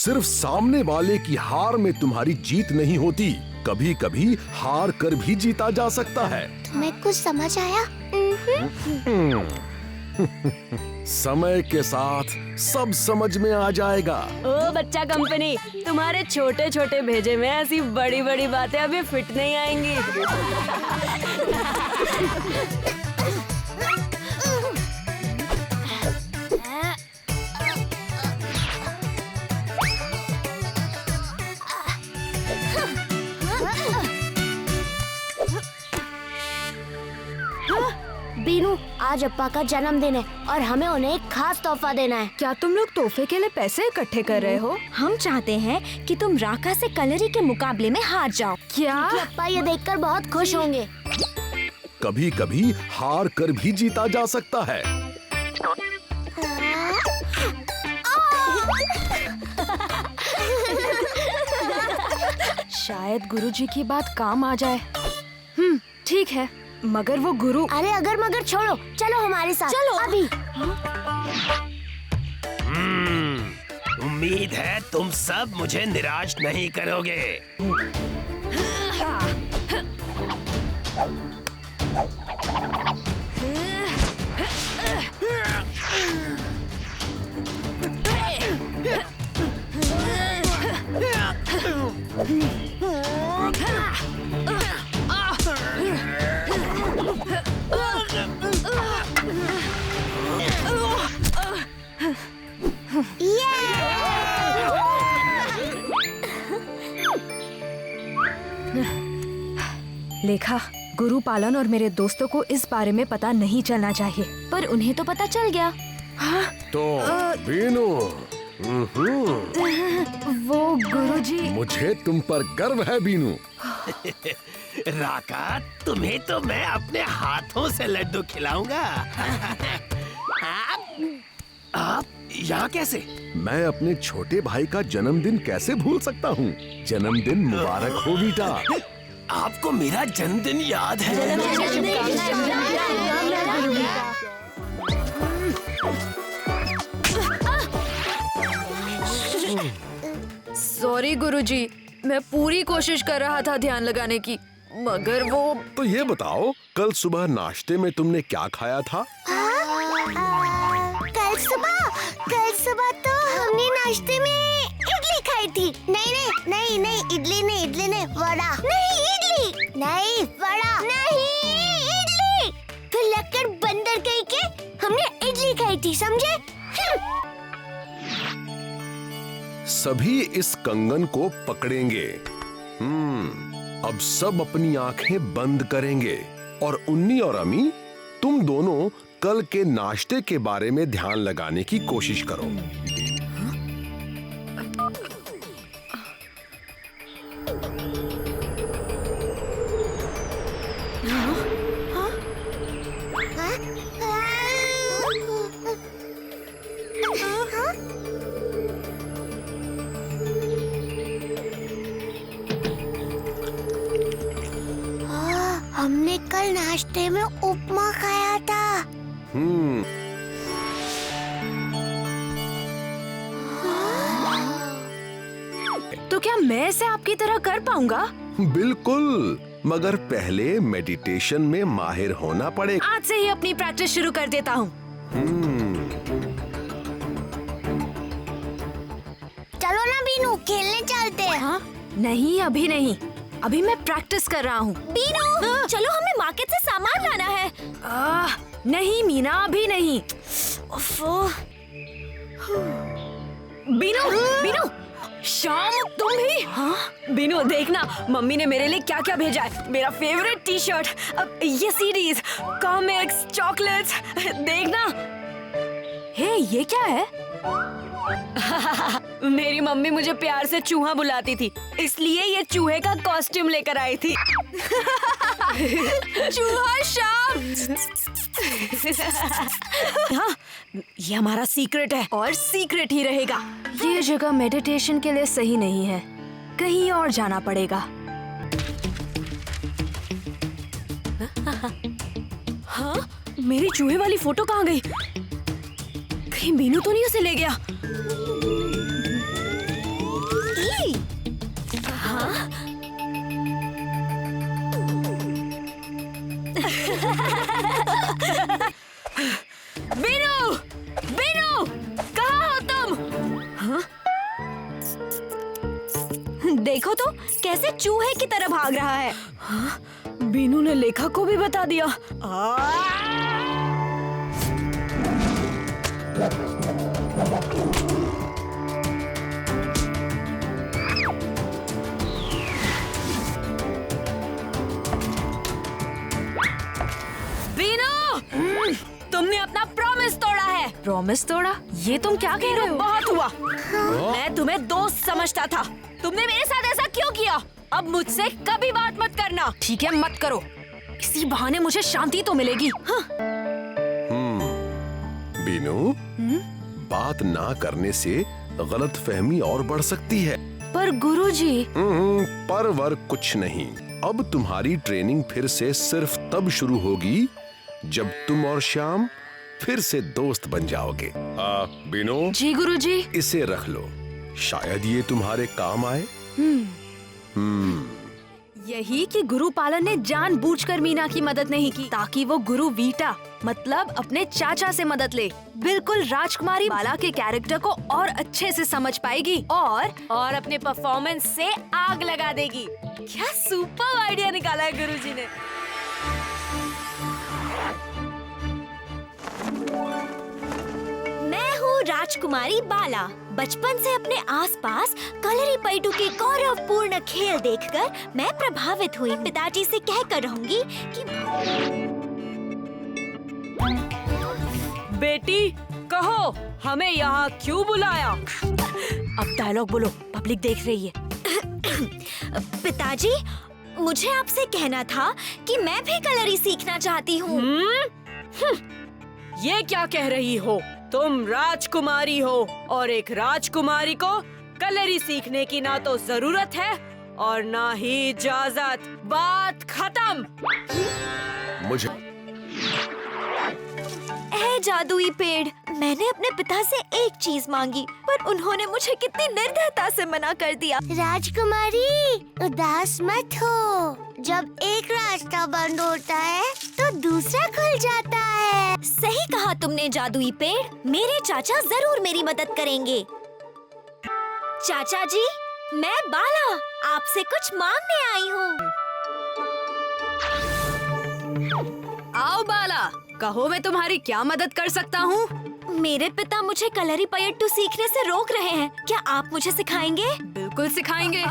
सिर्फ सामने वाले की हार में तुम्हारी जीत नहीं होती, कभी कभी हार कर भी जीता जा सकता है। तुम्हें कुछ समझ आया? समय के साथ सब समझ में आ जाएगा। ओ बच्चा कंपनी, तुम्हारे छोटे छोटे भेजे में ऐसी बड़ी बड़ी बातें अभी फिट नहीं आएंगी। बीनू, आज अप्पा का जन्मदिन है और हमें उन्हें एक खास तोहफा देना है। क्या तुम लोग तोहफे के लिए पैसे इकट्ठे कर रहे हो? हम चाहते हैं कि तुम राका से कलरी के मुकाबले में हार जाओ। क्या? अप्पा ये देखकर बहुत खुश होंगे। कभी कभी हार कर भी जीता जा सकता है। शायद गुरुजी की बात काम आ जाए। ठीक है, मगर वो गुरु। अरे अगर मगर छोड़ो, चलो हमारे साथ। चलो अभी। उम्मीद है तुम सब मुझे निराश नहीं करोगे। लेखा, गुरु पालन और मेरे दोस्तों को इस बारे में पता नहीं चलना चाहिए, पर उन्हें तो पता चल गया। हाँ? तो बीनू, वो गुरुजी। मुझे तुम पर गर्व है बीनू। राका, तुम्हें तो मैं अपने हाथों से लड्डू खिलाऊंगा। आप यहाँ कैसे? मैं अपने छोटे भाई का जन्मदिन कैसे भूल सकता हूँ? जन्मदिन मुबारक हो बेटा। आपको मेरा जन्मदिन याद है? सॉरी गुरुजी, मैं पूरी कोशिश कर रहा था ध्यान लगाने की, मगर वो। तो ये बताओ, कल सुबह नाश्ते में तुमने क्या खाया था? कल सुबह तो हमने नाश्ते में इडली खाई थी। नहीं, इडली नहीं, वड़ा। नहीं इडली, नहीं वड़ा, नहीं इडली। लक्कड़ बंदर कहीं के हमने इडली खाई थी, समझे? सभी इस कंगन को पकड़ेंगे। अब सब अपनी आंखें बंद करेंगे और उन्नी और अमी, तुम दोनों कल के नाश्ते के बारे में ध्यान लगाने की कोशिश करो। हमने कल नाश्ते में उपमा खाया था। तो क्या मैं इसे आपकी तरह कर पाऊंगा? बिल्कुल, मगर पहले मेडिटेशन में माहिर होना पड़ेगा। आज से ही अपनी प्रैक्टिस शुरू कर देता हूँ। चलो ना बीनू, खेलने चलते हैं। हाँ? नहीं, अभी नहीं, अभी मैं प्रैक्टिस कर रहा हूँ। बीनू, चलो हमें मार्केट से सामान लाना है। नहीं मीना, अभी नहीं। बीनू, शाम तुम भी? हाँ? बीनू देखना, मम्मी ने मेरे लिए क्या क्या भेजा है। मेरा फेवरेट टी शर्ट, ये सीडीज, कॉमिक्स, चॉकलेट्स, देखना। हे, ये क्या है? मेरी मम्मी मुझे प्यार से चूहा बुलाती थी, इसलिए ये चूहे का कॉस्ट्यूम लेकर आई थी। चूहा शाम। हाँ, ये हमारा सीक्रेट है और सीक्रेट ही रहेगा। ये जगह मेडिटेशन के लिए सही नहीं है, कहीं और जाना पड़ेगा। हाँ, मेरी चूहे वाली फोटो कहाँ गई? कहीं बीनू तो नहीं उसे ले गया? बीनू, बीनू, कहाँ हो तुम? हाँ? देखो तो कैसे चूहे की तरह भाग रहा है। हाँ? बीनू ने लेखा को भी बता दिया। तुमने अपना प्रॉमिस तोड़ा है। प्रॉमिस तोड़ा? ये तुम क्या कह रहे हो? बहुत हुआ। मैं तुम्हें दोस्त समझता था। तुमने मेरे साथ ऐसा क्यों किया? अब मुझसे कभी बात मत करना, ठीक है? मत करो। इसी बहाने मुझे शांति तो मिलेगी। हाँ। बीनू, बात ना करने से गलतफहमी और बढ़ सकती है। पर गुरुजी। पर वर कुछ नहीं। अब तुम्हारी ट्रेनिंग फिर से सिर्फ तब शुरू होगी जब तुम और श्याम फिर से दोस्त बन जाओगे। बीनू। जी गुरुजी। इसे रख लो, शायद ये तुम्हारे काम आए। यही कि गुरु पालन ने जानबूझकर मीना की मदद नहीं की ताकि वो गुरु वीटा मतलब अपने चाचा से मदद ले। बिल्कुल राजकुमारी बाला के कैरेक्टर को और अच्छे से समझ पाएगी और अपने परफॉर्मेंस से आग लगा देगी। क्या सुपर आइडिया निकाला है गुरुजी ने। मैं हूँ राजकुमारी बाला। बचपन से अपने आसपास कलरी पैटू के गौरवपूर्ण खेल देखकर मैं प्रभावित हुई। पिताजी से कहकर रहूंगी कि बेटी कहो हमें यहाँ क्यों बुलाया? अब डायलॉग बोलो, पब्लिक देख रही है। पिताजी, मुझे आपसे कहना था कि मैं भी कलरी सीखना चाहती हूँ। ये क्या कह रही हो? तुम राजकुमारी हो और एक राजकुमारी को कलरी सीखने की ना तो जरूरत है और ना ही इजाजत। बात खत्म। मुझे जादुई पेड़, मैंने अपने पिता से एक चीज मांगी पर उन्होंने मुझे कितनी निर्दयता से मना कर दिया। राजकुमारी, उदास मत हो। जब एक रास्ता बंद होता है तो दूसरा खुल जाता है। सही कहा तुमने जादुई पेड़। मेरे चाचा जरूर मेरी मदद करेंगे। चाचा जी, मैं बाला आपसे कुछ मांगने आई हूँ। आओ बाला, कहो मैं तुम्हारी क्या मदद कर सकता हूँ? मेरे पिता मुझे कलरीपयट्टू सीखने से रोक रहे हैं। क्या आप मुझे सिखाएंगे? बिल्कुल सिखाएंगे।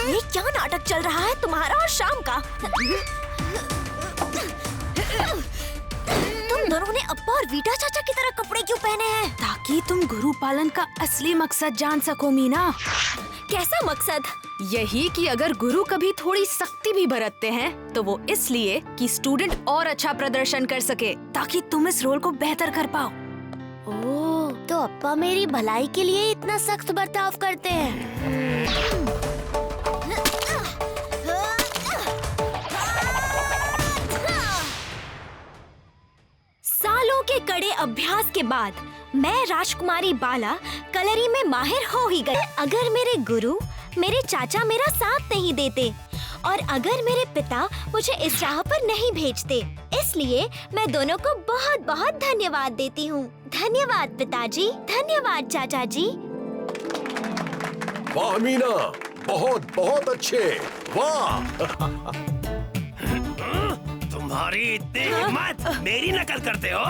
ये क्या नाटक चल रहा है तुम्हारा और शाम का? तुम दोनों ने अप्पा और वीटा चाचा की तरह कपड़े क्यों पहने हैं? ताकि तुम गुरु पालन का असली मकसद जान सको मीना। कैसा मकसद? यही कि अगर गुरु कभी थोड़ी सख्ती भी बरतते हैं तो वो इसलिए कि स्टूडेंट और अच्छा प्रदर्शन कर सके ताकि तुम इस रोल को बेहतर कर पाओ। ओह, तो अप्पा मेरी भलाई के लिए इतना सख्त बर्ताव करते हैं। सालों के कड़े अभ्यास के बाद मैं राजकुमारी बाला कलरी में माहिर हो ही गई। अगर मेरे गुरु, मेरे चाचा मेरा साथ नहीं देते और अगर मेरे पिता मुझे इस राह पर नहीं भेजते, इसलिए मैं दोनों को बहुत बहुत धन्यवाद देती हूँ। धन्यवाद पिताजी, धन्यवाद चाचा जी। वाह मीना, बहुत बहुत अच्छे। वाह। तुम्हारी इतनी हिम्मत, मेरी नकल करते हो?